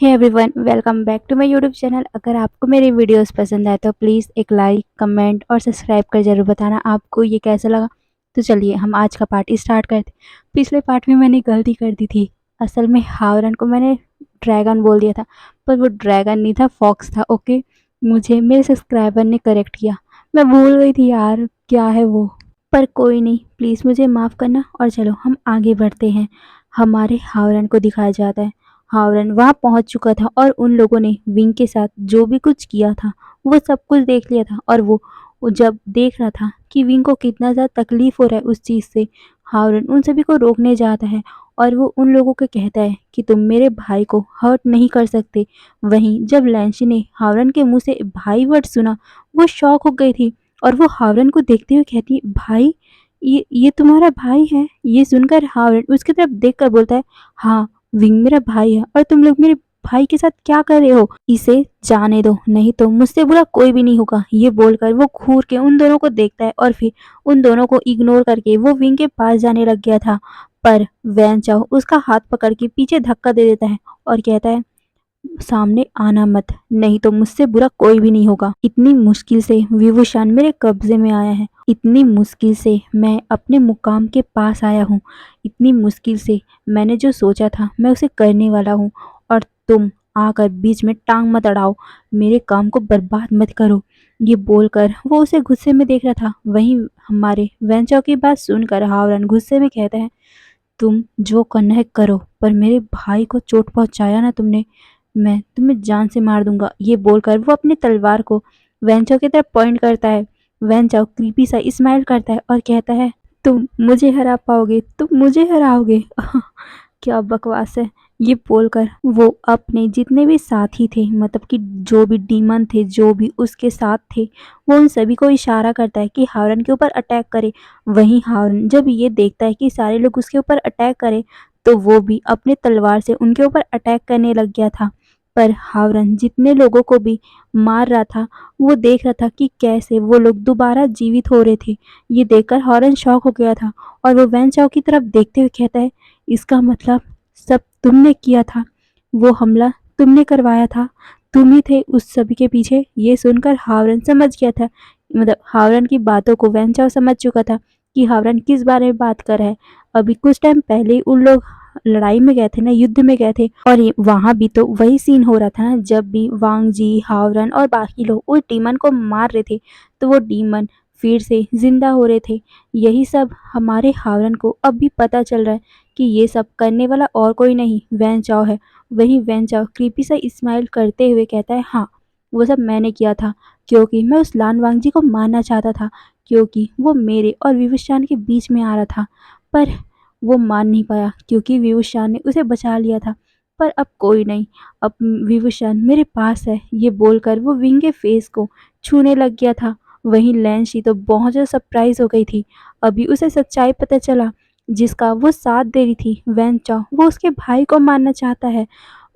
Hey everyone, welcome back to my YouTube channel. अगर आपको मेरी वीडियोस पसंद आए तो प्लीज़ एक लाइक, कमेंट और सब्सक्राइब कर ज़रूर बताना आपको ये कैसा लगा। तो चलिए हम आज का पार्ट स्टार्ट करते हैं। पिछले पार्ट में मैंने गलती कर दी थी। असल में हावरन को मैंने ड्रैगन बोल दिया था, पर वो ड्रैगन नहीं था, फॉक्स था। ओके, मुझे मेरे सब्सक्राइबर ने करेक्ट किया। मैं भूल गई थी यार, क्या है वो। पर कोई नहीं, प्लीज़ मुझे माफ़ करना और चलो हम आगे बढ़ते हैं। हमारे हावरन को दिखाया जाता है। हावरन वहाँ पहुँच चुका था और उन लोगों ने विंग के साथ जो भी कुछ किया था वो सब कुछ देख लिया था। और वो जब देख रहा था कि विंग को कितना ज़्यादा तकलीफ़ हो रहा है उस चीज़ से, हावरन उन सभी को रोकने जाता है और वो उन लोगों को कहता है कि तुम मेरे भाई को हर्ट नहीं कर सकते। वहीं जब लैंसी ने हावरन के मुँह से भाई वर्ड सुना, वो शॉक हो गई थी और वो हावरन को देखते हुए कहती है, भाई, ये तुम्हारा भाई है? ये सुनकर हावरन उसकी तरफ देखकर बोलता है, हाँ, विंग मेरा भाई है और तुम लोग मेरे भाई के साथ क्या कर रहे हो? इसे जाने दो, नहीं तो मुझसे बुरा कोई भी नहीं होगा। ये बोलकर वो घूर के उन दोनों को देखता है और फिर उन दोनों को इग्नोर करके वो विंग के पास जाने लग गया था। पर वैन चाओ उसका हाथ पकड़ के पीछे धक्का दे देता है और कहता है, सामने आना मत, नहीं तो मुझसे बुरा कोई भी नहीं होगा। इतनी मुश्किल से विभूषण मेरे कब्जे में आया है। इतनी मुश्किल से मैं अपने मुकाम के पास आया हूँ। इतनी मुश्किल से मैंने जो सोचा था मैं उसे करने वाला हूँ और तुम आकर बीच में टांग मत अड़ाओ, मेरे काम को बर्बाद मत करो। ये बोलकर वो उसे गुस्से में देख रहा था। वहीं हमारे वेंचो की बात सुनकर हावरन गुस्से में कहता है, तुम जो करना है करो, पर मेरे भाई को चोट पहुंचाया ना तुमने, मैं तुम्हें जान से मार दूंगा। ये बोलकर वो अपनी तलवार को वेंचो की तरफ पॉइंट करता है। वेंचो क्रीपी सा स्माइल करता है और कहता है, तुम मुझे हरा पाओगे, तुम मुझे हराओगे। क्या बकवास है। ये बोलकर वो अपने जितने भी साथी थे, मतलब कि जो भी डीमन थे, जो भी उसके साथ थे, वो उन सभी को इशारा करता है कि हावरन के ऊपर अटैक करे। वहीं हावरन जब ये देखता है कि सारे लोग उसके ऊपर अटैक करें, तो वो भी अपने तलवार से उनके ऊपर अटैक करने लग गया था। पर हावरन जितने लोगों को भी मार रहा था, वो देख रहा था कि कैसे वो लोग दोबारा जीवित हो रहे थे। ये देखकर हावरन शॉक हो गया था और वो वैन चाओ की तरफ देखते हुए कहता है, इसका मतलब सब तुमने किया था, वो हमला तुमने करवाया था, तुम ही थे उस सभी के पीछे। ये सुनकर हावरन समझ गया था, मतलब हावरन की बातों को वैन चाओ समझ चुका था कि हावरन किस बारे में बात कर रहा है। अभी कुछ टाइम पहले ही उन लोग लड़ाई में गए थे ना, युद्ध में गए थे, और ये वहां भी तो वही सीन हो रहा था ना, जब भी वांग जी, हावरन और बाकी लोग उस डीमन को मार रहे थे, तो वो डीमन फिर से जिंदा हो रहे थे। यही सब हमारे हावरन को अब भी पता चल रहा है कि ये सब करने वाला और कोई नहीं, वैन चाओ है। वही वैन चाओ क्रीपी सा स्माइल करते हुए कहता है, हाँ, वो सब मैंने किया था, क्योंकि मैं उस लान वांग जी को मारना चाहता था, क्योंकि वो मेरे और विवस्वान के बीच में आ रहा था। पर वो मान नहीं पाया क्योंकि विवस्वान ने उसे बचा लिया था। पर अब कोई नहीं, अब विवस्वान मेरे पास है। ये बोलकर वो विंग के फेस को छूने लग गया था। वहीं लैंसी तो बहुत ज़्यादा सरप्राइज हो गई थी। अभी उसे सच्चाई पता चला, जिसका वो साथ दे रही थी वैन चाओ, वो उसके भाई को मारना चाहता है।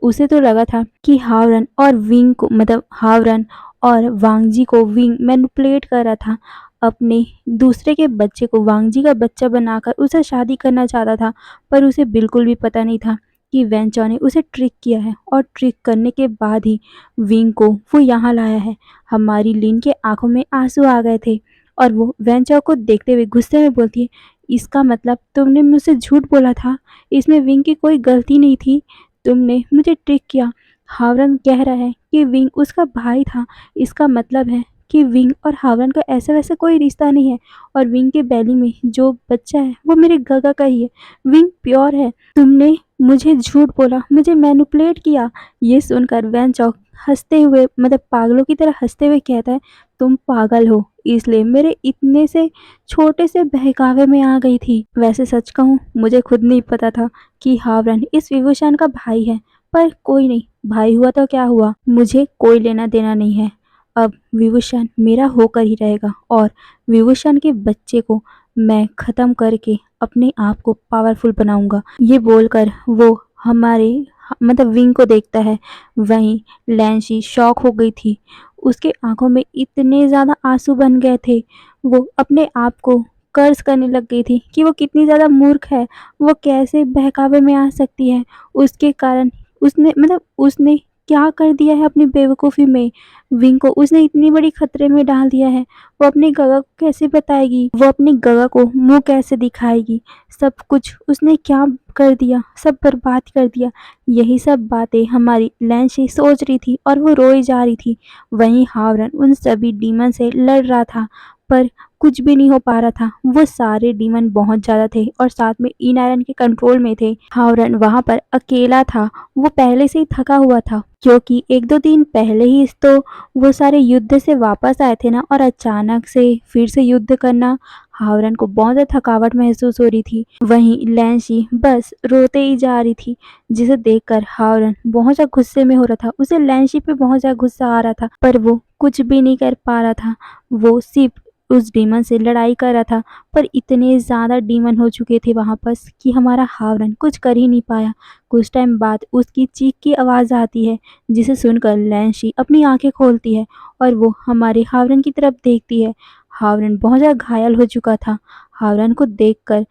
उसे तो लगा था कि हावरन और विंग को, मतलब हावरन और वांगजी को विंग मैनिपुलेट कर रहा था, अपने दूसरे के बच्चे को वांगजी का बच्चा बनाकर उसे शादी करना चाहता था। पर उसे बिल्कुल भी पता नहीं था कि वैनचाओ ने उसे ट्रिक किया है और ट्रिक करने के बाद ही विंग को वो यहाँ लाया है। हमारी लिन के आंखों में आंसू आ गए थे और वो वैनचाओ को देखते हुए गुस्से में बोलती है, इसका मतलब तुमने मुझसे झूठ बोला था, इसमें विंग की कोई गलती नहीं थी, तुमने मुझे ट्रिक किया। हावरन कह रहा है कि विंग उसका भाई था, इसका मतलब है कि विंग और हावरन का ऐसा वैसा कोई रिश्ता नहीं है, और विंग के बेली में जो बच्चा है वो मेरे गगा का ही है, विंग प्योर है। तुमने मुझे झूठ बोला, मुझे मैनिपुलेट किया। ये सुनकर वैन चौक हंसते हुए, मतलब पागलों की तरह हंसते हुए कहता है, तुम पागल हो, इसलिए मेरे इतने से छोटे से बहकावे में आ गई थी। वैसे सच कहूँ, मुझे खुद नहीं पता था कि हावरन इस विभूषण का भाई है। पर कोई नहीं, भाई हुआ तो क्या हुआ, मुझे कोई लेना देना नहीं है। अब विभूषण मेरा होकर ही रहेगा और विभूषण के बच्चे को मैं ख़त्म करके अपने आप को पावरफुल बनाऊंगा। ये बोलकर वो हमारे, मतलब विंग को देखता है। वहीं लैंसी शॉक हो गई थी, उसके आंखों में इतने ज़्यादा आंसू बन गए थे, वो अपने आप को कर्ज करने लग गई थी कि वो कितनी ज़्यादा मूर्ख है, वो कैसे बहकावे में आ सकती है। उसके कारण उसने क्या कर दिया है अपनी बेवकूफ़ी में? विंग को उसने इतनी बड़ी खतरे में डाल दिया है। वो अपनी गगा को कैसे बताएगी? वो अपनी गगा को मुँह कैसे दिखाएगी? सब कुछ उसने क्या कर दिया? सब बर्बाद कर दिया। यही सब बातें हमारी लैंसी सोच रही थी और वो रोई जा रही थी। वहीं हावरन उन सभी डीमन से लड़ रहा था, पर कुछ भी नहीं हो पा रहा था। वो सारे डीमन बहुत ज़्यादा थे और साथ में इनायरन के कंट्रोल में थे। हावरन वहाँ पर अकेला था। वो पहले से ही थका हुआ था, क्योंकि 1-2 दिन पहले ही तो वो सारे युद्ध से वापस आए थे ना, और अचानक से फिर से युद्ध करना, हावरन को बहुत ज़्यादा थकावट महसूस हो रही थी। वहीं लैंसी बस रोते ही जा रही थी, जिसे देखकर हावरन बहुत ज़्यादा गुस्से में हो रहा था। उसे लैंसी पे बहुत ज़्यादा गुस्सा आ रहा था, पर वो कुछ भी नहीं कर पा रहा था। वो सिर्फ उस डीमन से लड़ाई कर रहा था, पर इतने ज़्यादा डीमन हो चुके थे वहाँ पास कि हमारा हावरन कुछ कर ही नहीं पाया। कुछ टाइम बाद उसकी चीख की आवाज़ आती है, जिसे सुनकर लैंसी अपनी आंखें खोलती है और वो हमारे हावरन की तरफ देखती है। हावरन बहुत ज़्यादा घायल हो चुका था। हावरन को देखकर,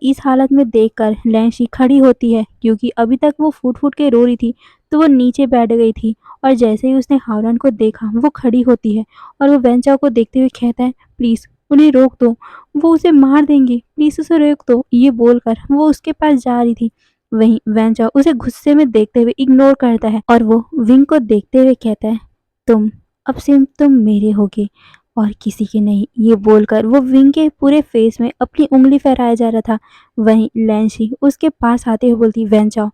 इस हालत में देखकर लैंसी खड़ी होती है, क्योंकि अभी तक वो फूट-फूट के रो रही थी, तो वो नीचे बैठ गई थी। और जैसे ही उसने हावरन को देखा, वो खड़ी होती है और वो वेंचाओ को देखते हुए कहता है, प्लीज़ उन्हें रोक दो, वो उसे मार देंगे, प्लीज़ उसे रोक दो। ये बोलकर वो उसके पास जा रही थी। वहीं वेंचाओ उसे गुस्से में देखते हुए इग्नोर करता है और वो विंग को देखते हुए कहता है, तुम अब सिर्फ तुम मेरे होगे और किसी के नहीं। ये बोलकर वो विंग के पूरे फेस में अपनी उंगली फहराया जा रहा था। वहीं लैंसी उसके पास आते हुए बोलती, वेंचाओ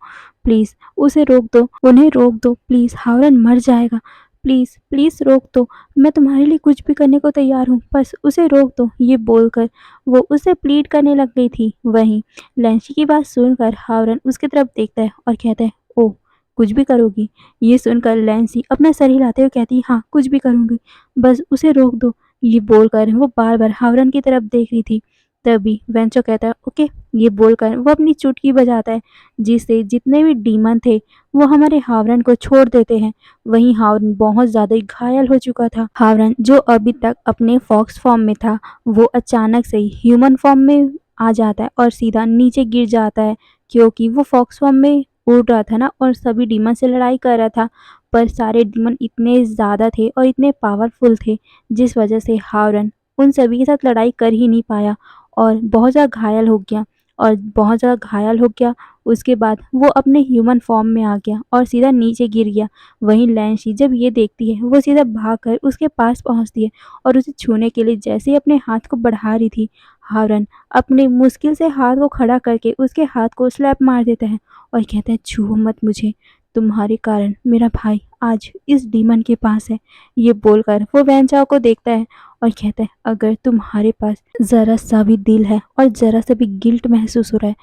प्लीज़ उसे रोक दो, उन्हें रोक दो प्लीज़, हावरन मर जाएगा, प्लीज़ प्लीज़ रोक दो, मैं तुम्हारे लिए कुछ भी करने को तैयार हूँ, बस उसे रोक दो। ये बोलकर वो उसे प्लीड करने लग गई थी। वहीं लैंसी की बात सुनकर हावरन उसकी तरफ देखता है और कहता है, ओह कुछ भी करोगी? ये सुनकर लैंसी अपना सर हिलाते हुए कहती है, हाँ कुछ भी करूँगी, बस उसे रोक दो। ये बोलकर वो बार बार हावरन की तरफ देख रही थी। तभी वेंचो कहता है, ओके। ये बोलकर वो अपनी चुटकी बजाता है, जिससे जितने भी डीमन थे वो हमारे हावरन को छोड़ देते हैं। वहीं हावरन बहुत ज़्यादा ही घायल हो चुका था। हावरन जो अभी तक अपने फॉक्स फॉर्म में था, वो अचानक से ही ह्यूमन फॉर्म में आ जाता है और सीधा नीचे गिर जाता है, क्योंकि वो फॉक्स फॉर्म में उड़ रहा था ना और सभी डीमन से लड़ाई कर रहा था। पर सारे डीमन इतने ज़्यादा थे और इतने पावरफुल थे, जिस वजह से हावरन उन सभी के साथ लड़ाई कर ही नहीं पाया और बहुत ज़्यादा घायल हो गया। और बहुत ज़्यादा घायल हो गया, उसके बाद वो अपने ह्यूमन फॉर्म में आ गया और सीधा नीचे गिर गया। वहीं लैंसी जब ये देखती है, वो सीधा भागकर उसके पास पहुंचती है और उसे छूने के लिए जैसे ही अपने हाथ को बढ़ा रही थी, हावरन अपने मुश्किल से हाथ को खड़ा करके उसके हाथ को स्लैप मार देता है और कहता है, छुओ मत मुझे, तुम्हारे कारण मेरा भाई आज इस डीमन के पास है। ये बोलकर वो वैनचाओ को देखता है और कहता है, अगर तुम्हारे पास ज़रा सा भी दिल है और ज़रा सा भी गिल्ट महसूस हो रहा है,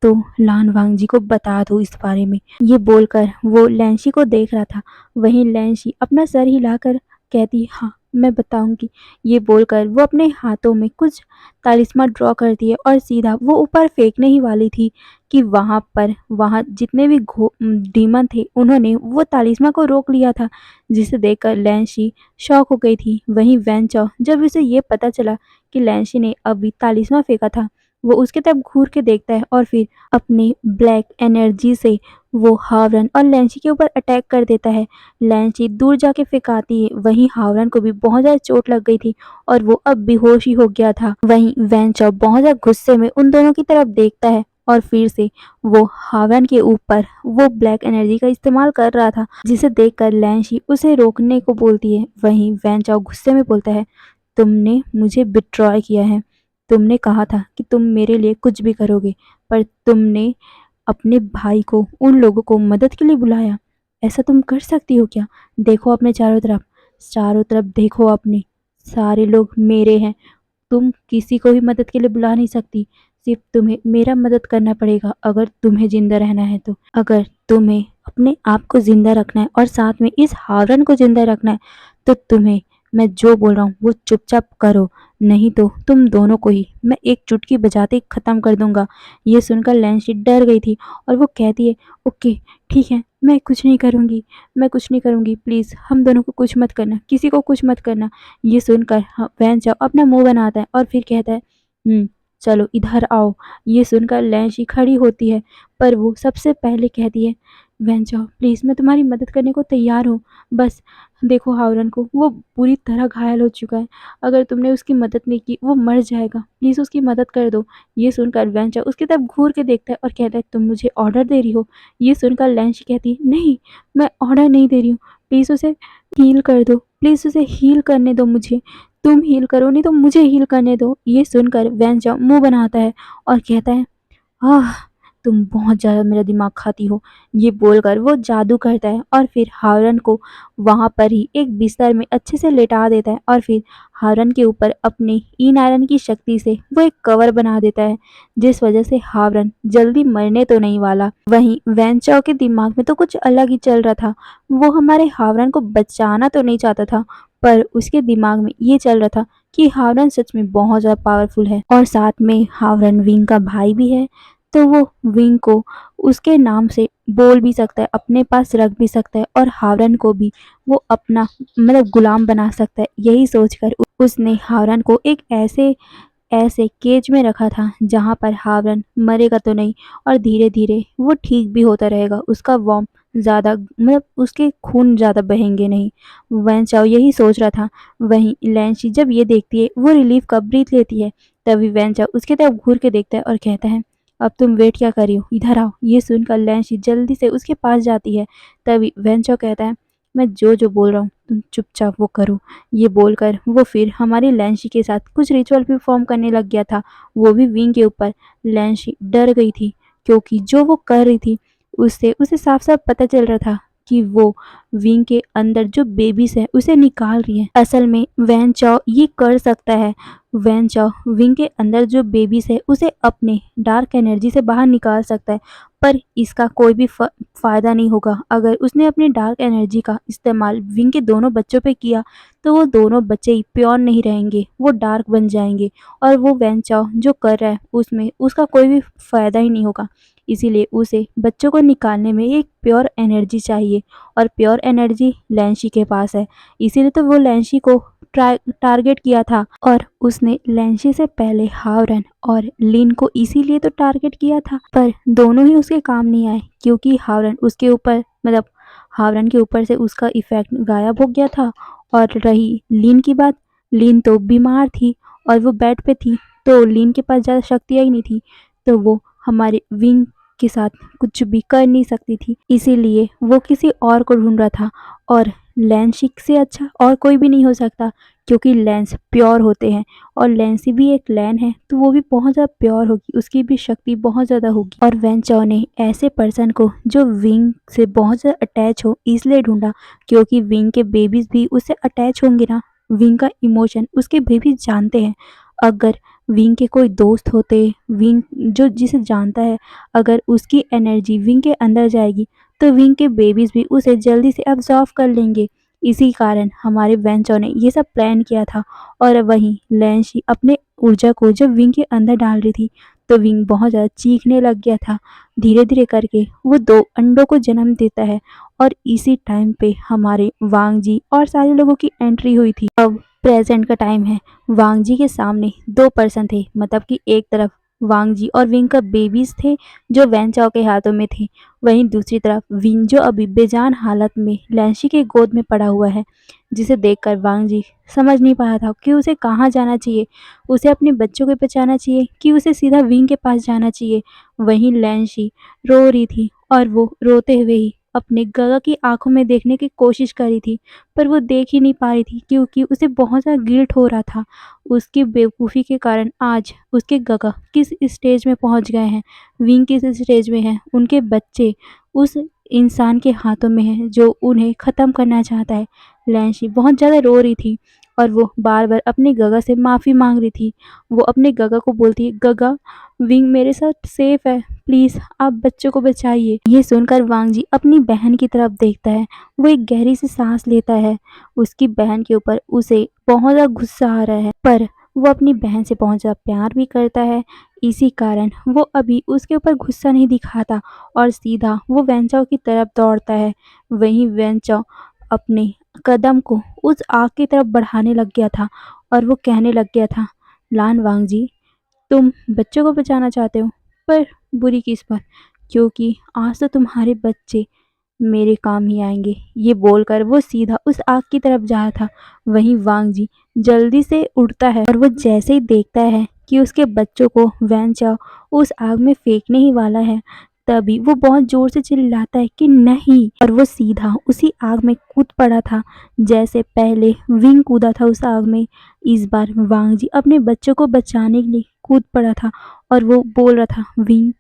तो लान वांग जी को बता दो इस बारे में। ये बोलकर वो लैंसी को देख रहा था। वहीं लैंसी अपना सर हिलाकर कहती, हाँ मैं बताऊंगी। ये बोलकर वो अपने हाथों में कुछ तालिस्मा ड्रॉ करती है और सीधा वो ऊपर फेंकने ही वाली थी कि वहाँ जितने भी डीमन थे, उन्होंने वो तालिस्मा को रोक लिया था, जिसे देखकर लैंसी शॉक हो गई थी। वहीं वैनचाओ जब उसे ये पता चला कि लैंसी ने अभी तालिस्मा फेंका था, वो उसकी तरफ घूर के देखता है और फिर अपने ब्लैक एनर्जी से वो हावरन और लैंसी के ऊपर अटैक कर देता है। लैंसी दूर जाके फेंकाती है। वहीं हावरन को भी बहुत ज़्यादा चोट लग गई थी और वो अब बेहोश ही हो गया था। वहीं वैनचाओ बहुत ज़्यादा गुस्से में उन दोनों की तरफ देखता है और फिर से वो हावरन के ऊपर वो ब्लैक एनर्जी का इस्तेमाल कर रहा था, जिसे देखकर लैंसी उसे रोकने को बोलती है। वहीं वैनचाओ गुस्से में बोलता है, तुमने मुझे बिट्रॉय किया है, तुमने कहा था कि तुम मेरे लिए कुछ भी करोगे, पर तुमने अपने भाई को, उन लोगों को मदद के लिए बुलाया। ऐसा तुम कर सकती हो क्या? देखो अपने चारों तरफ देखो अपने, सारे लोग मेरे हैं, तुम किसी को भी मदद के लिए बुला नहीं सकती। सिर्फ तुम्हें मेरा मदद करना पड़ेगा अगर तुम्हें जिंदा रहना है तो। अगर तुम्हें अपने आप को जिंदा रखना है और साथ में इस हावरन को जिंदा रखना है, तो तुम्हें मैं जो बोल रहा हूँ वो चुपचाप करो, नहीं तो तुम दोनों को ही मैं एक चुटकी बजाते ही ख़त्म कर दूंगा। ये सुनकर लैंसी डर गई थी और वो कहती है, ओके ठीक है, मैं कुछ नहीं करूँगी, मैं कुछ नहीं करूँगी, प्लीज़ हम दोनों को कुछ मत करना, किसी को कुछ मत करना। ये सुनकर वैनचाओ अपना मुंह बनाता है और फिर कहता है, चलो इधर आओ। ये सुनकर लैंसी खड़ी होती है, पर वो सबसे पहले कहती है, वेंचर प्लीज़ मैं तुम्हारी मदद करने को तैयार हूँ। बस देखो हावरन को, वो पूरी तरह घायल हो चुका है। अगर तुमने उसकी मदद नहीं की वो मर जाएगा। प्लीज़ उसकी मदद कर दो। ये सुनकर वेंचर उसकी तरफ घूर के देखता है और कहता है तुम मुझे ऑर्डर दे रही हो? ये सुनकर लैंशी कहती है नहीं, मैं ऑर्डर नहीं दे रही हूँ। प्लीज़ उसे हील कर दो। प्लीज़ उसे हील करने दो मुझे। तुम हील करो नहीं तो मुझे हील करने दो। ये सुनकर वेंचर मुँह बनाता है और कहता है आह! तुम बहुत ज़्यादा मेरा दिमाग खाती हो। ये बोलकर वो जादू करता है और फिर हावरन को वहाँ पर ही एक बिस्तर में अच्छे से लेटा देता है और फिर हावरन के ऊपर अपने ईन आयरन की शक्ति से वो एक कवर बना देता है, जिस वजह से हावरन जल्दी मरने तो नहीं वाला। वहीं वैनचाओ के दिमाग में तो कुछ अलग ही चल रहा था। वो हमारे हावरन को बचाना तो नहीं चाहता था, पर उसके दिमाग में ये चल रहा था कि हावरन सच में बहुत ज़्यादा पावरफुल है और साथ में हावरन विंग का भाई भी है। तो वो विंग को उसके नाम से बोल भी सकता है, अपने पास रख भी सकता है और हावरन को भी वो अपना मतलब गुलाम बना सकता है। यही सोचकर उसने हावरन को एक ऐसे ऐसे केज में रखा था जहाँ पर हावरन मरेगा तो नहीं और धीरे धीरे वो ठीक भी होता रहेगा। उसका वॉर्म ज़्यादा मतलब उसके खून ज़्यादा बहेंगे नहीं। वैन चाओ यही सोच रहा था। वहीं लैंशी जब ये देखती है वो रिलीफ का ब्रीथ लेती है। तभी वैन चाओ उसके तरफ घूर के देखता है और कहता है अब तुम वेट क्या कर रही हो, इधर आओ। ये सुनकर लैंशी जल्दी से उसके पास जाती है। तभी वैन चाओ कहता है मैं जो जो बोल रहा हूँ तुम चुपचाप वो करो। ये बोलकर वो फिर हमारी लैंशी के साथ कुछ रिचुअल परफॉर्म करने लग गया था, वो भी विंग के ऊपर। लैंशी डर गई थी क्योंकि जो वो कर रही थी उससे उसे साफ साफ पता चल रहा था कि वो विंग के अंदर जो बेबीज है उसे निकाल रही है। असल में वैन चाओ ये कर सकता है। वैन चाओ विंग के अंदर जो बेबीज है उसे अपने डार्क एनर्जी से बाहर निकाल सकता है, पर इसका कोई भी फ़ायदा नहीं होगा। अगर उसने अपनी डार्क एनर्जी का इस्तेमाल विंग के दोनों बच्चों पे किया तो वो दोनों बच्चे ही प्योर नहीं रहेंगे, वो डार्क बन जाएंगे और वो वैनचाओ जो कर रहा है उसमें उसका कोई भी फ़ायदा ही नहीं होगा। इसीलिए उसे बच्चों को निकालने में एक प्योर एनर्जी चाहिए और प्योर एनर्जी लैंशी के पास है। इसीलिए तो वो लैंशी को टारगेट किया था और उसने लैंशी से पहले हावरन और लिन को इसीलिए तो टारगेट किया था, पर दोनों ही उसके काम नहीं आए क्योंकि हावरन उसके ऊपर मतलब हावरन के ऊपर से उसका इफेक्ट गायब हो गया था। और रही लिन की बात, लिन तो बीमार थी और वो बेड पे थी, तो लिन के पास ज़्यादा शक्तियाँ ही नहीं थी, तो वो हमारे विंग के साथ कुछ भी कर नहीं सकती थी। इसीलिए वो किसी और को ढूंढ रहा था और लैंशिक से अच्छा और कोई भी नहीं हो सकता क्योंकि लेंस प्योर होते हैं और लेंसी भी एक लैन है तो वो भी बहुत ज़्यादा प्योर होगी, उसकी भी शक्ति बहुत ज़्यादा होगी। और वैन चाओ ने ऐसे पर्सन को जो विंग से बहुत ज़्यादा अटैच हो इसलिए ढूंढा क्योंकि विंग के बेबीज भी उससे अटैच होंगे ना। विंग का इमोशन उसके बेबीज जानते हैं। अगर विंग के कोई दोस्त होते, विंग जो जिसे जानता है, अगर उसकी एनर्जी विंग के अंदर जाएगी तो विंग के बेबीज भी उसे जल्दी से अब्जॉर्व कर लेंगे। इसी कारण हमारे वेंचो ने ये सब प्लान किया था। और वहीं लैंशी अपने ऊर्जा को जब विंग के अंदर डाल रही थी तो विंग बहुत ज़्यादा चीखने लग गया था। धीरे धीरे करके वो 2 अंडों को जन्म देता है और इसी टाइम पे हमारे वांग जी और सारे लोगों की एंट्री हुई थी। अब प्रेजेंट का टाइम है। वांग जी के सामने 2 पर्सन थे, मतलब कि एक तरफ वांग जी और विंग का बेबीज थे जो वैन चाओ के हाथों में थे। वहीं दूसरी तरफ विंग जो अभी बेजान हालत में लैंशी के गोद में पड़ा हुआ है, जिसे देखकर वांग जी समझ नहीं पाया था कि उसे कहाँ जाना चाहिए, उसे अपने बच्चों को बचाना चाहिए कि उसे सीधा विंग के पास जाना चाहिए। वहीं लैंशी रो रही थी और वो रोते हुए ही अपने गगा की आंखों में देखने की कोशिश कर रही थी, पर वो देख ही नहीं पा रही थी क्योंकि उसे बहुत ज़्यादा गिल्ट हो रहा था। उसकी बेवकूफ़ी के कारण आज उसके गगा किस स्टेज में पहुंच गए हैं, विंग किस स्टेज में है, उनके बच्चे उस इंसान के हाथों में हैं जो उन्हें ख़त्म करना चाहता है। लैंशी बहुत ज़्यादा रो रही थी और वो बार बार अपने गगा से माफ़ी मांग रही थी। वो अपने गगा को बोलती है गगा, विंग मेरे साथ सेफ है, प्लीज़ आप बच्चों को बचाइए। ये सुनकर वांग जी अपनी बहन की तरफ देखता है। वो एक गहरी सी सांस लेता है। उसकी बहन के ऊपर उसे बहुत ज़्यादा गुस्सा आ रहा है, पर वो अपनी बहन से बहुत ज़्यादा प्यार भी करता है। इसी कारण वो अभी उसके ऊपर गुस्सा नहीं दिखाता और सीधा वो वेंचाओ की तरफ दौड़ता है। वहीं वेंचाओ अपने कदम को उस आग की तरफ बढ़ाने लग गया था और वो कहने लग गया था लान वांग जी, तुम बच्चों को बचाना चाहते हो, पर बुरी किस्मत, क्योंकि आज तो तुम्हारे बच्चे मेरे काम ही आएंगे। ये बोलकर वो सीधा उस आग की तरफ जा रहा था। वहीं वांग जी जल्दी से उठता है और वो जैसे ही देखता है कि उसके बच्चों को वैन चाओ उस आग में फेंकने ही वाला है, तभी वो बहुत जोर से चिल्लाता है कि नहीं, और वो सीधा उसी आग में कूद पड़ा था जैसे पहले विंग कूदा था उस आग में। इस बार वांग जी अपने बच्चों को बचाने के लिए कूद पड़ा था और वो बोल रहा था, विंग,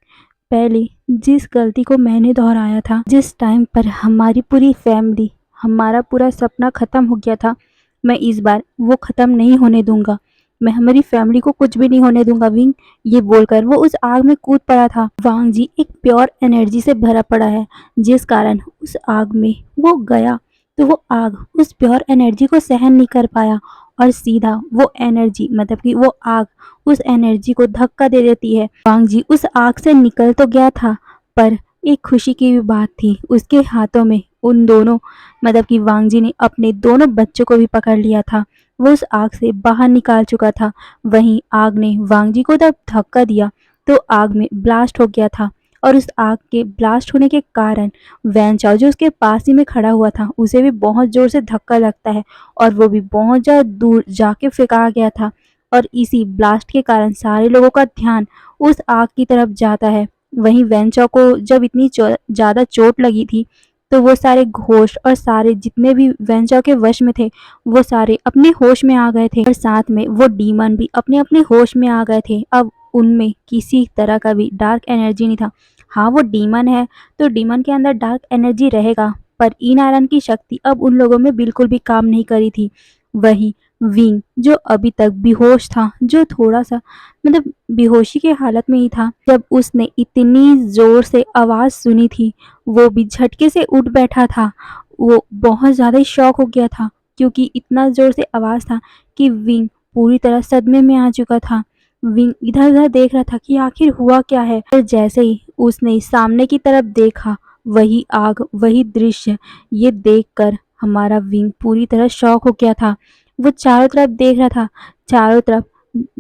पहले जिस गलती को मैंने दोहराया था, जिस टाइम पर हमारी पूरी फैमिली, हमारा पूरा सपना खत्म हो गया था, मैं इस बार वो खत्म नहीं होने दूंगा। मैं हमारी फैमिली को कुछ भी नहीं होने दूंगा विंग। ये बोलकर वो उस आग में कूद पड़ा था। वांग जी एक प्योर एनर्जी से भरा पड़ा है, जिस कारण उस आग में वो गया तो वो आग उस प्योर एनर्जी को सहन नहीं कर पाया और सीधा वो एनर्जी, मतलब कि वो आग उस एनर्जी को धक्का दे देती है। वांग जी उस आग से निकल तो गया था, पर एक खुशी की भी बात थी, उसके हाथों में उन दोनों, मतलब कि वांग जी ने अपने दोनों बच्चों को भी पकड़ लिया था। वो उस आग से बाहर निकाल चुका था। वहीं आग ने वांग जी को जब धक्का दिया तो आग में ब्लास्ट हो गया था और उस आग के ब्लास्ट होने के कारण वैन चाओ जो उसके पास ही में खड़ा हुआ था उसे भी बहुत जोर से धक्का लगता है और वो भी बहुत ज़्यादा दूर जाके फेंका गया था। और इसी ब्लास्ट के कारण सारे लोगों का ध्यान उस आग की तरफ जाता है। वहीं वेंचो को जब इतनी ज़्यादा चोट लगी थी तो वो सारे घोस्ट और सारे जितने भी वेंचो के वश में थे वो सारे अपने होश में आ गए थे और साथ में वो डीमन भी अपने अपने होश में आ गए थे। अब उनमें किसी तरह का भी डार्क एनर्जी नहीं था। हाँ, वो डीमन है तो डीमन के अंदर डार्क एनर्जी रहेगा, पर इन आयरन की शक्ति अब उन लोगों में बिल्कुल भी काम नहीं करी थी। वहीं विंग जो अभी तक बेहोश था, जो थोड़ा सा मतलब बेहोशी के हालत में ही था, जब उसने इतनी जोर से आवाज सुनी थी वो भी झटके से उठ बैठा था। वो बहुत ज्यादा ही शॉक हो गया था क्योंकि इतना जोर से आवाज था कि विंग पूरी तरह सदमे में आ चुका था। विंग इधर उधर देख रहा था कि आखिर हुआ क्या है। फिर जैसे ही उसने सामने की तरफ देखा, वही आग, वही दृश्य, ये देखकर हमारा विंग पूरी तरह शॉक हो गया था। वो चारों तरफ देख रहा था, चारों तरफ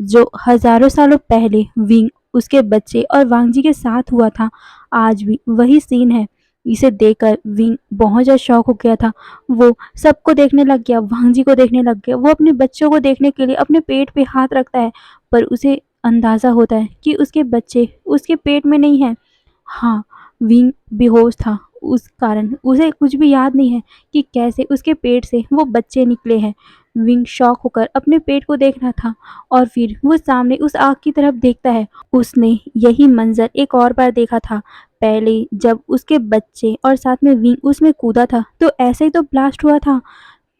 जो हजारों सालों पहले विंग, उसके बच्चे और वांगजी के साथ हुआ था, आज भी वही सीन है। इसे देखकर विंग बहुत ज़्यादा शॉक हो गया था। वो सबको देखने लग गया, वांगजी को देखने लग गया। वो अपने बच्चों को देखने के लिए अपने पेट पे हाथ रखता है, पर उसे अंदाज़ा होता है कि उसके बच्चे उसके पेट में नहीं है। हाँ, विंग बेहोश था, उस कारण उसे कुछ भी याद नहीं है कि कैसे उसके पेट से वो बच्चे निकले हैं। विंग शॉक होकर अपने पेट को देख रहा था और फिर वो सामने उस आग की तरफ देखता है। उसने यही मंजर एक और बार देखा था, पहले जब उसके बच्चे और साथ में विंग उसमें कूदा था तो ऐसे ही तो ब्लास्ट हुआ था।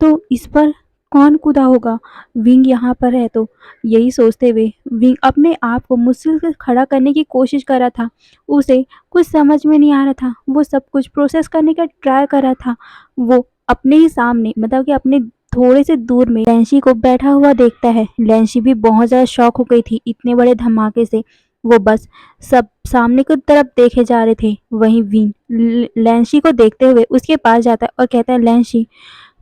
तो इस पर कौन कूदा होगा? विंग यहाँ पर है तो यही सोचते हुए विंग अपने आप को मुश्किल से खड़ा करने की कोशिश कर रहा था। उसे कुछ समझ में नहीं आ रहा था। वो सब कुछ प्रोसेस करने का ट्राई कर रहा था। वो अपने ही सामने, मतलब कि अपने थोड़े से दूर में लेंशी को बैठा हुआ देखता है। लेंशी भी बहुत ज़्यादा शॉक हो गई थी इतने बड़े धमाके से। वो बस सब सामने की तरफ देखे जा रहे थे। वहीं विंग लेंशी को देखते हुए उसके पास जाता है और कहता है, लेंशी,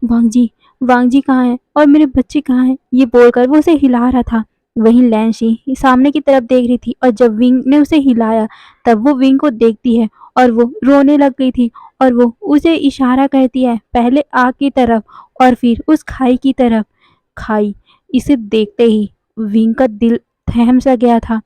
वांगजी, वांगजी कहाँ है और मेरे बच्चे कहाँ हैं? ये बोलकर वो उसे हिला रहा था। वहीं लैंशी सामने की तरफ देख रही थी और जब विंग ने उसे हिलाया तब वो विंग को देखती है और वो रोने लग गई थी और वो उसे इशारा करती है पहले आग की तरफ और फिर उस खाई की तरफ। खाई, इसे देखते ही विंग का दिल थम सा गया था।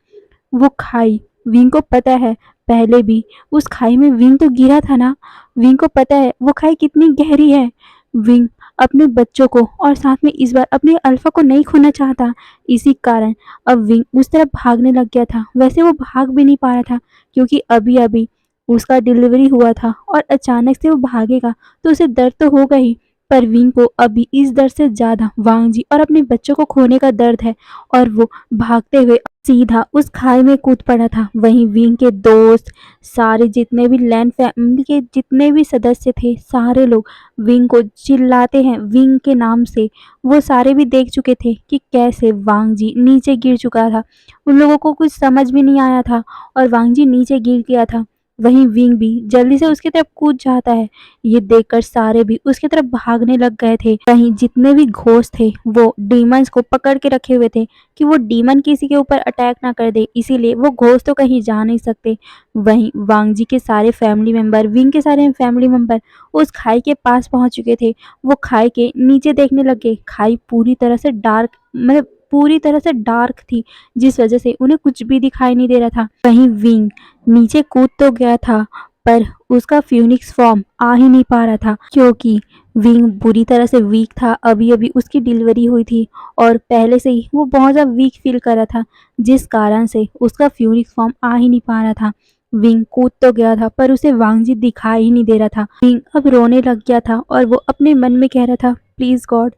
वो खाई, विंग को पता है, पहले भी उस खाई में विंग तो गिरा था ना। विंग को पता है वो खाई कितनी गहरी है। विंग अपने बच्चों को और साथ में इस बार अपने अल्फा को नहीं खोना चाहता। इसी कारण अब विंग उस तरफ भागने लग गया था। वैसे वो भाग भी नहीं पा रहा था क्योंकि अभी अभी उसका डिलीवरी हुआ था और अचानक से वो भागेगा तो उसे दर्द तो होगा ही, पर विंग को अभी इस दर्द से ज्यादा वांगजी और अपने बच्चों को खोने का दर्द है और वो भागते हुए सीधा उस खाई में कूद पड़ा था। वहीं विंग के दोस्त, सारे जितने भी लैंड फैमिली के जितने भी सदस्य थे, सारे लोग विंग को चिल्लाते हैं विंग के नाम से। वो सारे भी देख चुके थे कि कैसे वांगजी नीचे गिर चुका था। उन लोगों को कुछ समझ भी नहीं आया था और वांगजी नीचे गिर गया था। वहीं विंग भी जल्दी से उसकी तरफ कूद जाता है। ये देखकर सारे भी उसकी तरफ भागने लग गए थे। वहीं जितने भी घोस्ट थे वो डीमंस को पकड़ के रखे हुए थे कि वो डीमन किसी के ऊपर अटैक ना कर दे, इसीलिए वो घोस्ट तो कहीं जा नहीं सकते। वहीं वांग जी के सारे फैमिली मेंबर, विंग के सारे फैमिली मेंबर उस खाई के पास पहुंच चुके थे। वो खाई के नीचे देखने लगे। खाई पूरी तरह से डार्क, मतलब पूरी तरह से डार्क थी, जिस वजह से उन्हें कुछ भी दिखाई नहीं दे रहा था। वहीं विंग नीचे कूद तो गया था, पर उसका फ्यूनिक्स फॉर्म आ ही नहीं पा रहा था, क्योंकि विंग बुरी तरह से वीक था। अभी अभी उसकी डिलीवरी हुई थी और पहले से ही वो बहुत ज़्यादा वीक फील कर रहा था, जिस कारण से उसका फ्यूनिक्स फॉर्म आ ही नहीं पा रहा था। विंग कूद तो गया था, पर उसे वांगजी दिखाई ही नहीं दे रहा था। विंग अब रोने लग गया था और वो अपने मन में कह रहा था, प्लीज़ गॉड,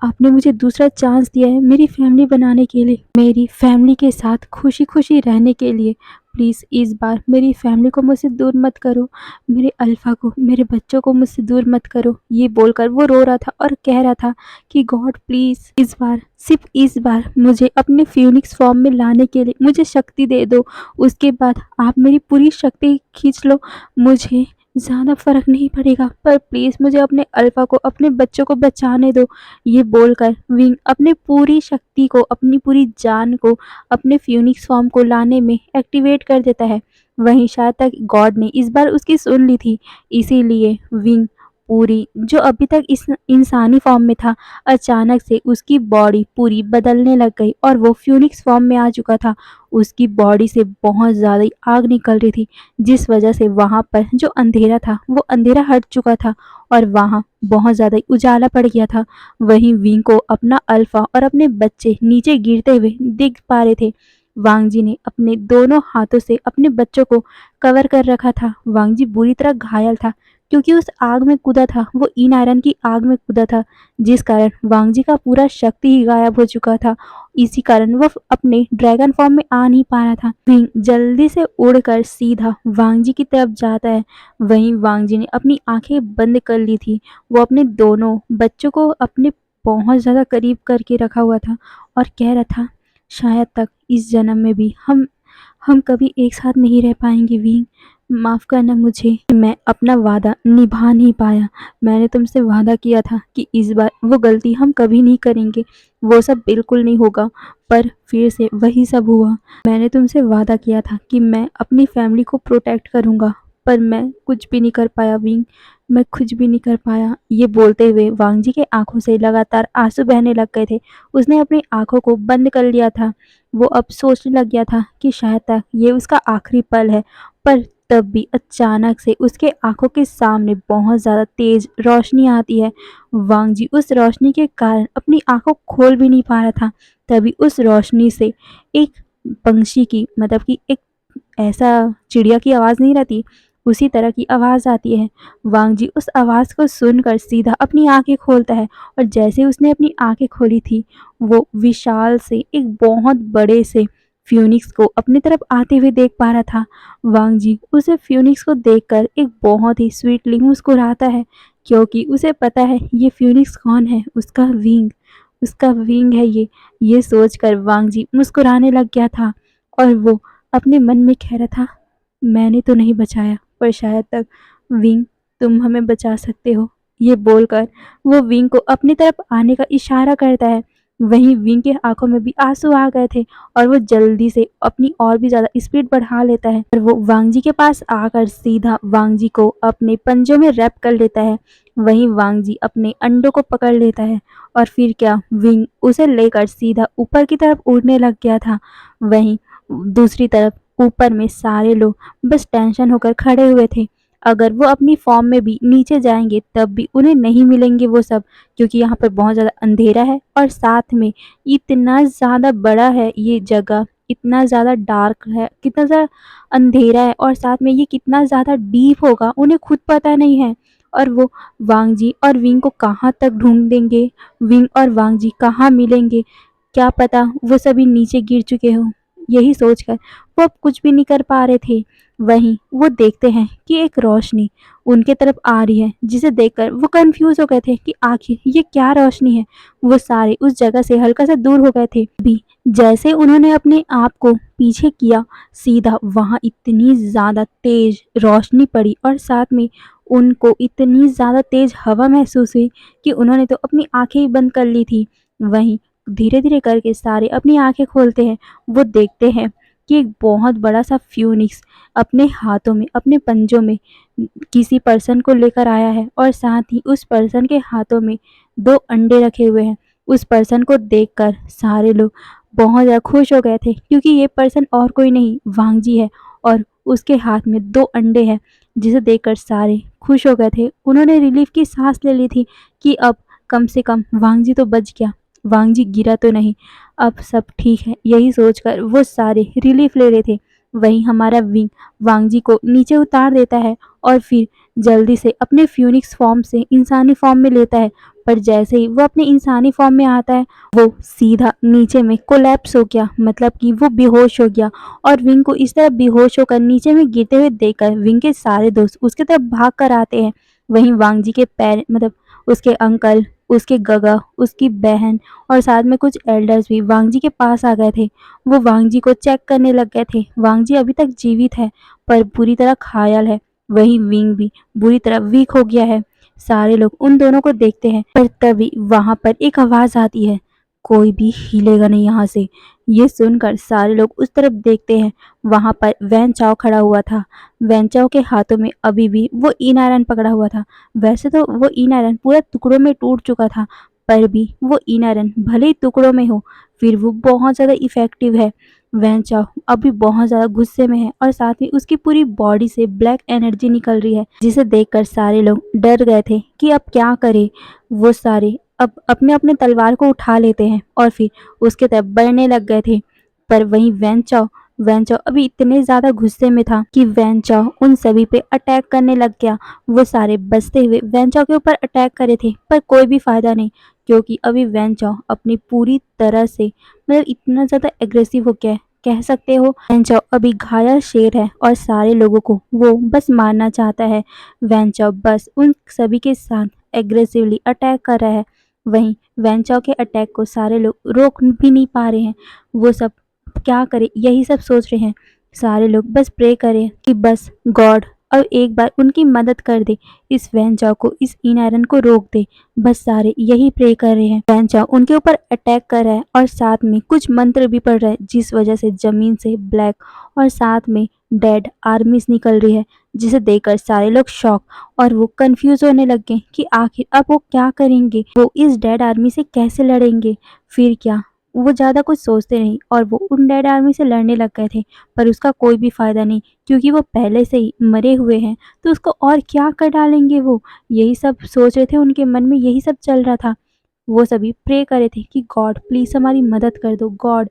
आपने मुझे दूसरा चांस दिया है मेरी फैमिली बनाने के लिए, मेरी फैमिली के साथ खुशी खुशी रहने के लिए। प्लीज़ इस बार मेरी फैमिली को मुझसे दूर मत करो, मेरे अल्फ़ा को, मेरे बच्चों को मुझसे दूर मत करो। ये बोलकर वो रो रहा था और कह रहा था कि गॉड प्लीज़ इस बार, सिर्फ इस बार मुझे अपने फ्यूनिक्स फॉर्म में लाने के लिए मुझे शक्ति दे दो। उसके बाद आप मेरी पूरी शक्ति खींच लो, मुझे ज़्यादा फ़र्क नहीं पड़ेगा, पर प्लीज़ मुझे अपने अल्फ़ा को, अपने बच्चों को बचाने दो। ये बोलकर विंग अपनी पूरी शक्ति को, अपनी पूरी जान को अपने फ्यूनिक्स फॉर्म को लाने में एक्टिवेट कर देता है। वहीं शायद तक गॉड ने इस बार उसकी सुन ली थी, इसीलिए विंग पूरी, जो अभी तक इस इंसानी फॉर्म में था, अचानक से उसकी बॉडी पूरी बदलने लग गई और वो फ्यूनिक्स फॉर्म में आ चुका था। उसकी बॉडी से बहुत ज़्यादा आग निकल रही थी, जिस वजह से वहाँ पर जो अंधेरा था वो अंधेरा हट चुका था और वहाँ बहुत ज़्यादा उजाला पड़ गया था। वहीं विंग को अपना अल्फा और अपने बच्चे नीचे गिरते हुए दिख पा रहे थे। वांगजी ने अपने दोनों हाथों से अपने बच्चों को कवर कर रखा था। वांगजी बुरी तरह घायल था, क्योंकि उस आग में कूदा था, वो इन आयरन की आग में कूदा था, जिस कारण वांगजी का पूरा शक्ति ही गायब हो चुका था। इसी कारण वो अपने ड्रैगन फॉर्म में आ नहीं पा रहा था। विंग जल्दी से उड़कर सीधा वांगजी की तरफ जाता है। वहीं वांगजी ने अपनी आंखें बंद कर ली थी। वो अपने दोनों बच्चों को अपने बहुत ज़्यादा करीब करके रखा हुआ था और कह रहा था, शायद तक इस जन्म में भी हम कभी एक साथ नहीं रह पाएंगे विंग, माफ़ करना मुझे, मैं अपना वादा निभा नहीं पाया। मैंने तुमसे वादा किया था कि इस बार वो गलती हम कभी नहीं करेंगे, वो सब बिल्कुल नहीं होगा, पर फिर से वही सब हुआ। मैंने तुमसे वादा किया था कि मैं अपनी फैमिली को प्रोटेक्ट करूँगा, पर मैं कुछ भी नहीं कर पाया विंग, मैं कुछ भी नहीं कर पाया। ये बोलते हुए वांगजी के आंखों से लगातार आंसू बहने लग गए थे। उसने अपनी आंखों को बंद कर लिया था। वो अब सोचने लग गया था कि शायद तक ये उसका आखिरी पल है, पर तब भी अचानक से उसके आंखों के सामने बहुत ज़्यादा तेज रोशनी आती है। वांगजी उस रोशनी के कारण अपनी आंखों खोल भी नहीं पा रहा था। तभी उस रोशनी से एक पंछी की, मतलब कि एक ऐसा चिड़िया की आवाज़ नहीं रहती, उसी तरह की आवाज़ आती है। वांगजी उस आवाज़ को सुनकर सीधा अपनी आंखें खोलता है और जैसे उसने अपनी आंखें खोली थी, वो विशाल से एक बहुत बड़े से फ्यूनिक्स को अपनी तरफ आते हुए देख पा रहा था। वांगजी उसे फ्यूनिक्स को देखकर एक बहुत ही स्वीटली मुस्कुराता है, क्योंकि उसे पता है ये फ्यूनिक्स कौन है, उसका विंग, उसका विंग है ये सोचकर वांगजी मुस्कुराने लग गया था और वो अपने मन में कह रहा था, मैंने तो नहीं बचाया, पर शायद तक विंग तुम हमें बचा सकते हो। ये बोलकर वो विंग को अपनी तरफ आने का इशारा करता है। वहीं विंग के आंखों में भी आंसू आ गए थे और वो जल्दी से अपनी और भी ज़्यादा स्पीड बढ़ा लेता है और वो वांगजी के पास आकर सीधा वांगजी को अपने पंजों में रैप कर लेता है। वहीं वांगजी अपने अंडों को पकड़ लेता है और फिर क्या, विंग उसे लेकर सीधा ऊपर की तरफ उड़ने लग गया था। वहीं दूसरी तरफ ऊपर में सारे लोग बस टेंशन होकर खड़े हुए थे। अगर वो अपनी फॉर्म में भी नीचे जाएंगे तब भी उन्हें नहीं मिलेंगे वो सब, क्योंकि यहाँ पर बहुत ज़्यादा अंधेरा है और साथ में इतना ज़्यादा बड़ा है ये जगह, इतना ज़्यादा डार्क है, कितना ज़्यादा अंधेरा है और साथ में ये कितना ज़्यादा डीप होगा उन्हें खुद पता नहीं है। और वो वांगजी और विंग को कहाँ तक ढूंढेंगे, विंग और वांगजी कहाँ मिलेंगे, क्या पता वो सभी नीचे गिर चुके हों। यही सोचकर वो अब कुछ भी नहीं कर पा रहे थे। वहीं वो देखते हैं कि एक रोशनी उनके तरफ आ रही है, जिसे देखकर वो कंफ्यूज हो गए थे कि आखिर ये क्या रोशनी है। वो सारे उस जगह से हल्का सा दूर हो गए थे। भी जैसे उन्होंने अपने आप को पीछे किया, सीधा वहां इतनी ज्यादा तेज रोशनी पड़ी और साथ में उनको इतनी ज्यादा तेज हवा महसूस हुई कि उन्होंने तो अपनी आंखें ही बंद कर ली थी। वहीं धीरे धीरे करके सारे अपनी आंखें खोलते हैं। वो देखते हैं कि एक बहुत बड़ा सा फ्यूनिक्स अपने हाथों में, अपने पंजों में किसी पर्सन को लेकर आया है और साथ ही उस पर्सन के हाथों में 2 अंडे रखे हुए हैं। उस पर्सन को देखकर सारे लोग बहुत ज़्यादा खुश हो गए थे, क्योंकि ये पर्सन और कोई नहीं वांगजी है और उसके हाथ में 2 अंडे हैं, जिसे देखकर सारे खुश हो गए थे। उन्होंने रिलीफ की सांस ले ली थी कि अब कम से कम वांगजी तो बच गया, वांगजी गिरा तो नहीं, अब सब ठीक है। यही सोचकर वो सारे रिलीफ ले रहे थे। वहीं हमारा विंग वांगजी को नीचे उतार देता है और फिर जल्दी से अपने फ्यूनिक्स फॉर्म से इंसानी फॉर्म में लेता है। पर जैसे ही वो अपने इंसानी फॉर्म में आता है, वो सीधा नीचे में कोलैप्स हो गया, मतलब कि वो बेहोश हो गया। और विंग को इस तरह बेहोश होकर नीचे में गिरते हुए देखकर विंग के सारे दोस्त उसके तरफ भाग कर आते हैं। वहीं वांगजी के पैर, मतलब उसके अंकल, उसके गगा, उसकी बहन और साथ में कुछ एल्डर्स भी वांगजी के पास आ गए थे। वो वांगजी को चेक करने लग गए थे। वांगजी अभी तक जीवित है पर बुरी तरह घायल है। वहीं विंग भी बुरी तरह वीक हो गया है। सारे लोग उन दोनों को देखते हैं, पर तभी वहां पर एक आवाज आती है, कोई भी हिलेगा नहीं यहाँ से। ये सुनकर सारे लोग उस तरफ देखते हैं। वहां पर वैन चाओ खड़ा हुआ था। वैन चाओ के हाथों में अभी भी वो इन आयरन पकड़ा हुआ था। वैसे तो वो इन आयरन पूरा टुकड़ों में टूट चुका था, पर भी वो इन आयरन भले ही टुकड़ों में हो, फिर वो बहुत ज़्यादा इफ़ेक्टिव है। वैन चाओ अभी बहुत ज़्यादा गुस्से में है और साथ ही उसकी पूरी बॉडी से ब्लैक एनर्जी निकल रही है, जिसे देखकर सारे लोग डर गए थे कि अब क्या करें। वो सारे अब अपने अपने तलवार को उठा लेते हैं और फिर उसके तरफ बढ़ने लग गए थे। पर वहीं वैन चाओ अभी इतने ज़्यादा गुस्से में था कि वैन चाओ उन सभी पे अटैक करने लग गया। वो सारे बचते हुए वैन चाओ के ऊपर अटैक करे थे, पर कोई भी फायदा नहीं, क्योंकि अभी वैन चाओ अपनी पूरी तरह से, मतलब इतना ज़्यादा एग्रेसिव हो गया है, कह सकते हो। वैन चाओ अभी घायल शेर है और सारे लोगों को वो बस मारना चाहता है। वैन चाओ बस उन सभी के साथ एग्रेसिवली अटैक कर रहा है। वहीं वैन चाओ के अटैक को सारे लोग रोक भी नहीं पा रहे हैं। वो सब क्या करें, यही सब सोच रहे हैं। सारे लोग बस प्रे करें कि बस गॉड अब एक बार उनकी मदद कर दे, इस वैन चाओ को, इस इन आयरन को रोक दे। बस सारे यही प्रे कर रहे हैं। वैन चाओ उनके ऊपर अटैक कर रहा है और साथ में कुछ मंत्र भी पढ़ रहा है, जिस वजह से जमीन से ब्लैक और साथ में डेड आर्मीज निकल रही है, जिसे देखकर सारे लोग शॉक और वो कंफ्यूज होने लग गए कि आखिर अब वो क्या करेंगे, वो इस डेड आर्मी से कैसे लड़ेंगे, फिर क्या। वो ज़्यादा कुछ सोचते नहीं और वो उन डेड आर्मी से लड़ने लग गए थे, पर उसका कोई भी फ़ायदा नहीं, क्योंकि वो पहले से ही मरे हुए हैं, तो उसको और क्या कर डालेंगे वो। यही सब सोच रहे थे, उनके मन में यही सब चल रहा था। वो सभी प्रे करे थे कि गॉड प्लीज़ हमारी मदद कर दो, गॉड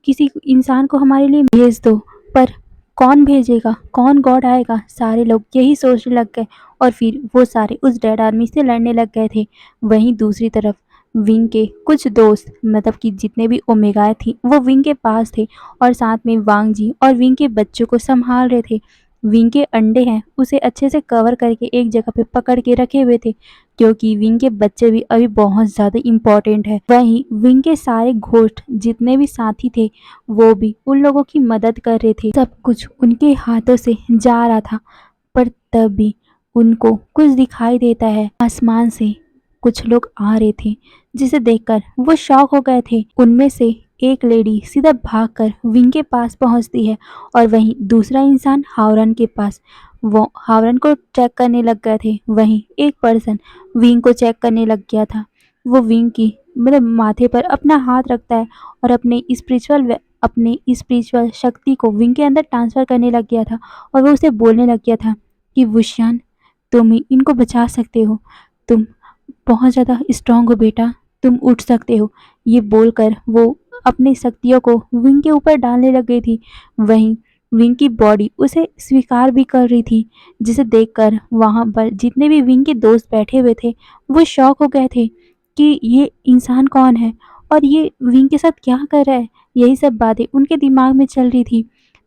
किसी इंसान को हमारे लिए भेज दो। पर कौन भेजेगा, कौन गॉड आएगा, सारे लोग यही सोचने लग गए और फिर वो सारे उस डेड आर्मी से लड़ने लग गए थे। वहीं दूसरी तरफ विंग के कुछ दोस्त, मतलब कि जितने भी ओमेगाएँ थी, वो विंग के पास थे और साथ में वांग जी और विंग के बच्चों को संभाल रहे थे। विंग के अंडे हैं उसे अच्छे से कवर करके एक जगह पे पकड़ के रखे हुए थे, क्योंकि विंग के बच्चे भी अभी बहुत ज़्यादा इम्पोर्टेंट है। वहीं विंग के सारे घोस्ट जितने भी साथी थे, वो भी उन लोगों की मदद कर रहे थे। सब कुछ उनके हाथों से जा रहा था, पर तब भी उनको कुछ दिखाई देता है। आसमान से कुछ लोग आ रहे थे, जिसे देखकर वो शॉक हो गए थे। उनमें से एक लेडी सीधा भागकर विंग के पास पहुंचती है और वहीं दूसरा इंसान हावरन के पास, वो हावरन को चेक करने लग गए थे। वहीं एक पर्सन विंग को चेक करने लग गया था। वो विंग की, मतलब माथे पर अपना हाथ रखता है और अपने स्पिरिचुअल शक्ति को विंग के अंदर ट्रांसफर करने लग गया था और वो उसे बोलने लग गया था कि वुशियान, तुम ही इनको बचा सकते हो, तुम बहुत ज़्यादा स्ट्रांग हो बेटा, तुम उठ सकते हो। ये बोलकर वो अपनी शक्तियों को विंग के ऊपर डालने लग गई थी। वहीं विंग की बॉडी उसे स्वीकार भी कर रही थी, जिसे देखकर वहाँ पर जितने भी विंग के दोस्त बैठे हुए थे, वो शॉक हो गए थे कि ये इंसान कौन है और ये विंग के साथ क्या कर रहा है। यही सब बातें उनके दिमाग में चल रही थी।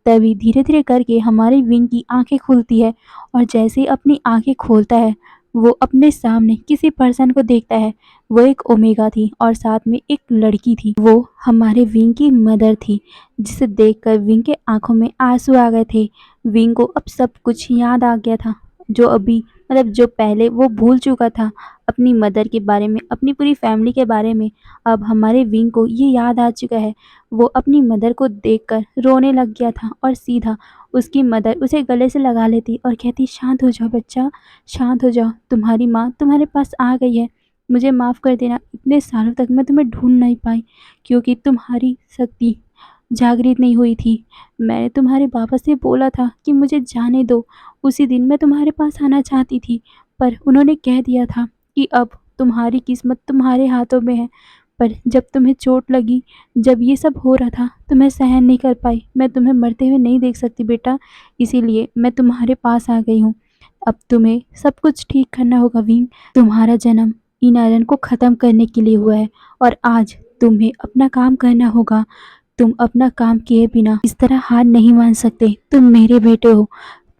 तभी धीरे-धीरे करके हमारी विंग की आँखें खुलती है और जैसे ही अपनी आँखें खोलता है, वो अपने सामने किसी पर्सन को देखता है। वो एक ओमेगा थी और साथ में एक लड़की थी। वो हमारे विंग की मदर थी, जिसे देखकर विंग के आँखों में आँसू आ गए थे। विंग को अब सब कुछ याद आ गया था, जो अभी जो पहले वो भूल चुका था अपनी मदर के बारे में, अपनी पूरी फैमिली के बारे में। अब हमारे विंग को ये याद आ चुका है। वो अपनी मदर को देखकर रोने लग गया था और सीधा उसकी मदर उसे गले से लगा लेती और कहती, शांत हो जाओ बच्चा, शांत हो जाओ, तुम्हारी माँ तुम्हारे पास आ गई है। मुझे माफ़ कर देना, इतने सालों तक मैं तुम्हें ढूंढ नहीं पाई क्योंकि तुम्हारी शक्ति जागृत नहीं हुई थी। मैंने तुम्हारे पापा से बोला था कि मुझे जाने दो। उसी दिन मैं तुम्हारे पास आना चाहती थी, पर उन्होंने कह दिया था कि अब तुम्हारी किस्मत तुम्हारे हाथों में है। पर जब तुम्हें चोट लगी, जब ये सब हो रहा था, तो मैं सहन नहीं कर पाई। मैं तुम्हें मरते हुए नहीं देख सकती बेटा, इसीलिए मैं तुम्हारे पास आ गई हूँ। अब तुम्हें सब कुछ ठीक करना होगा विंग। तुम्हारा जन्म इन आयरन को ख़त्म करने के लिए हुआ है और आज तुम्हें अपना काम करना होगा। तुम अपना काम किए बिना इस तरह हार नहीं मान सकते। तुम मेरे बेटे हो,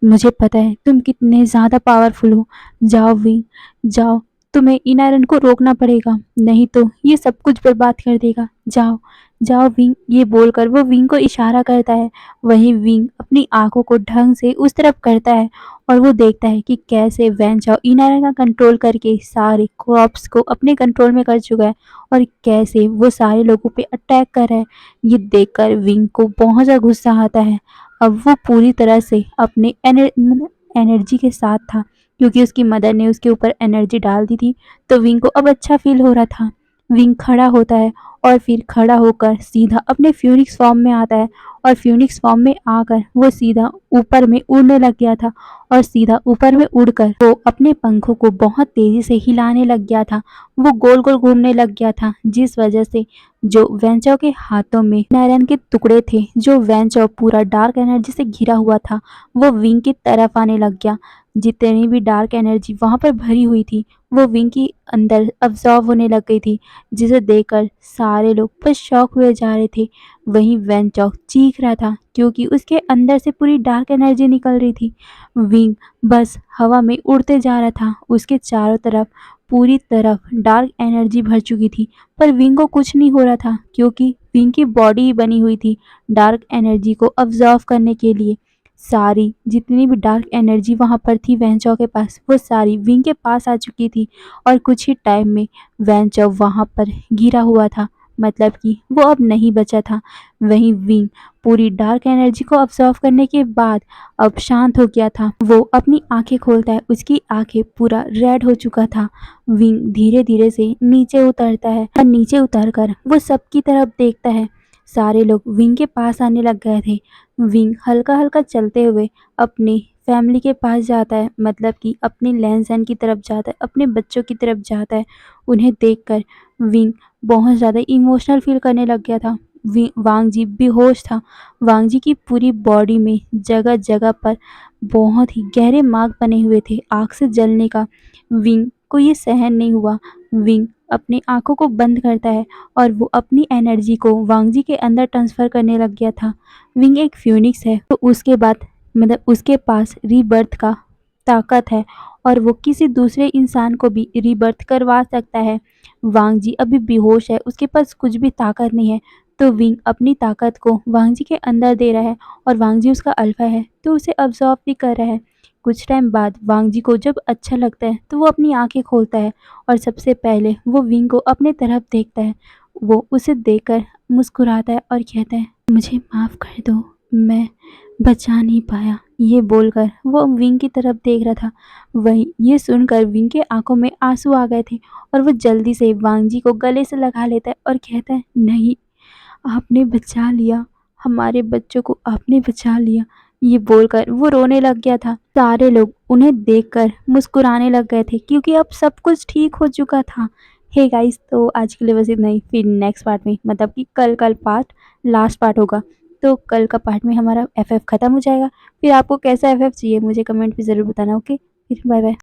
मुझे पता है तुम कितने ज़्यादा पावरफुल हो। जाओ विंग, जाओ, तुम्हें इन आयरन को रोकना पड़ेगा, नहीं तो ये सब कुछ बर्बाद कर देगा। जाओ, जाओ विंग। ये बोलकर वो विंग को इशारा करता है। वहीं विंग अपनी आंखों को ढंग से उस तरफ करता है और वो देखता है कि कैसे वैन चाओ इन आयरन का कंट्रोल करके सारे क्रॉप्स को अपने कंट्रोल में कर चुका है और कैसे वो सारे लोगों पे अटैक कर रहा है। ये देखकर विंग को बहुत ज़्यादा गुस्सा आता है। अब वो पूरी तरह से अपने एनर्जी के साथ था, क्योंकि उसकी मदर ने उसके ऊपर एनर्जी डाल दी थी, तो विंग को अब अच्छा फील हो रहा था। विंग खड़ा होता है और फिर खड़ा होकर सीधा अपने फ्यूनिक्स फॉर्म में आता है और फ्यूनिक्स फॉर्म में आकर वो सीधा ऊपर में उड़ने लग गया था और सीधा ऊपर में उड़कर वो अपने पंखों को बहुत तेजी से हिलाने लग गया था। वो गोल गोल घूमने लग गया था, जिस वजह से जो वेंचो के हाथों में नायरन के टुकड़े थे, जो वेंचो पूरा डार्क एनर्जी से घिरा हुआ था, वो विंग की तरफ आने लग गया। जितनी भी डार्क एनर्जी वहां पर भरी हुई थी, वो विंग की अंदर अब्जॉर्व होने लग गई थी, जिसे देखकर सारे लोग बस शॉक हुए जा रहे थे। वहीं वेंचो चीख रहा था क्योंकि उसके अंदर से पूरी डार्क एनर्जी निकल रही थी। विंग बस हवा में उड़ते जा रहा था, उसके चारों तरफ पूरी तरफ डार्क एनर्जी भर चुकी थी, पर विंग को कुछ नहीं हो रहा था क्योंकि विंग की बॉडी ही बनी हुई थी डार्क एनर्जी को अब्जॉर्व करने के लिए। सारी जितनी भी डार्क एनर्जी वहां पर थी वैनचौ के पास, वो सारी विंग के पास आ चुकी थी और कुछ ही टाइम में वैनचौ वहां पर गिरा हुआ था, मतलब कि वो अब नहीं बचा था। वहीं विंग पूरी डार्क एनर्जी को अब्जॉर्व करने के बाद अब शांत हो गया था। वो अपनी आंखें खोलता है, उसकी आंखें पूरा रेड हो चुका था। विंग धीरे धीरे से नीचे उतरता है और नीचे उतरकर वो सबकी तरफ देखता है। सारे लोग विंग के पास आने लग गए थे। विंग हल्का हल्का चलते हुए अपनी फैमिली के पास जाता है, मतलब कि अपनी लैंसन की तरफ जाता है, अपने बच्चों की तरफ जाता है। उन्हें देखकर विंग बहुत ज़्यादा इमोशनल फील करने लग गया था। वांग जी बेहोश था। वांग जी की पूरी बॉडी में जगह जगह पर बहुत ही गहरे मार्क बने हुए थे आग से जलने का। विंग को ये सहन नहीं हुआ। विंग अपनी आंखों को बंद करता है और वो अपनी एनर्जी को वांग जी के अंदर ट्रांसफ़र करने लग गया था। विंग एक फ्यूनिक्स है, तो उसके बाद उसके पास रीबर्थ का ताकत है और वो किसी दूसरे इंसान को भी रीबर्थ करवा सकता है। वांग जी अभी बेहोश है, उसके पास कुछ भी ताकत नहीं है, तो विंग अपनी ताकत को वांग जी के अंदर दे रहा है और वांग जी उसका अल्फा है, तो उसे अब्जॉर्ब भी कर रहा है। कुछ टाइम बाद वांग जी को जब अच्छा लगता है तो वो अपनी आंखें खोलता है और सबसे पहले वो विंग को अपने तरफ देखता है। वो उसे देखकर मुस्कुराता है और कहता है, मुझे माफ़ कर दो, मैं बचा नहीं पाया। ये बोलकर वो विंग की तरफ देख रहा था। वहीं ये सुनकर विंग के आंखों में आंसू आ गए थे और वो जल्दी से वांग जी को गले से लगा लेता है और कहता है, नहीं, आपने बचा लिया, हमारे बच्चों को आपने बचा लिया। ये बोलकर वो रोने लग गया था। सारे लोग उन्हें देखकर मुस्कुराने लग गए थे क्योंकि अब सब कुछ ठीक हो चुका था। हे गाइस, तो आज के लिए बस इतना ही। फिर नेक्स्ट पार्ट में, मतलब कि कल पार्ट लास्ट पार्ट होगा, तो कल का पार्ट में हमारा एफएफ ख़त्म हो जाएगा। फिर आपको कैसा एफएफ चाहिए मुझे कमेंट में ज़रूर बताना। ओके, फिर बाय बाय।